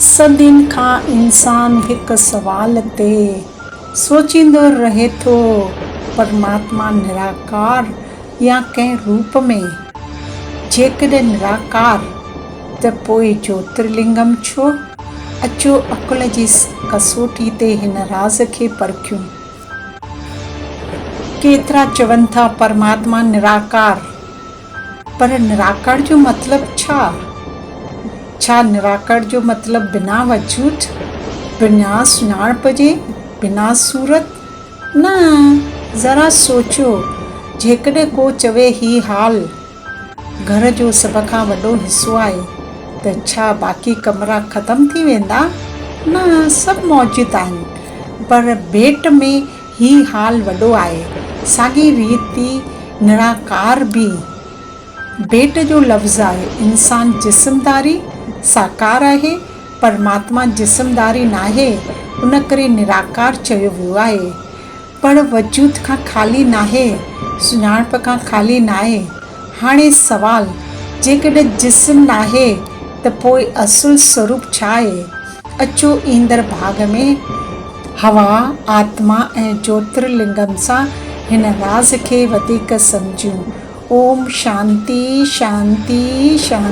सदिन खां इंसान हिकु सवाल ते सोचींदो रहे थो, परमात्मा निराकार या कंहिं रूप में? जेकॾहिं निराकार त पोइ ज्योतिर्लिंगम छो? अचो अकुल जी कसोटी ते हिन राज़ खे परखियूं। केतिरा चवनि था परमात्मा निराकार, पर निराकार जो मतिलबु छा? छा निराकार जो मतिलबु बिना वजूद, बिना सुञाणप जे, बिना सूरत? न, ज़रा सोचो, जेकॾहिं को चवे ही हाल घर जो सभ खां वॾो हिसो आहे, त छा बाक़ी कमरा ख़तम थी वेंदा? न, सभु मौजूदु आहिनि, पर भेट में ही हाल वॾो आहे। साॻी रीति निराकार बि भेट जो लफ़्ज़ आहे। इंसान जिस्मदारी साकार आहे, परमात्मा जिस्मदारी नाहे, उन करे निराकार चयो वियो आहे। पर वजूद खां ख़ाली नाहे, सुञाणप खां ख़ाली नाहे। हाणे सवाल, जेकॾहिं जिस्म नाहे त पोइ असुल स्वरूप छा आहे? अचो ईंदड़ भाग में हवा, आत्मा ऐं ज्योतिर्लिंगम सां हिन राज़ खे वधीक सम्झूं। ओम शांति शांति शांति।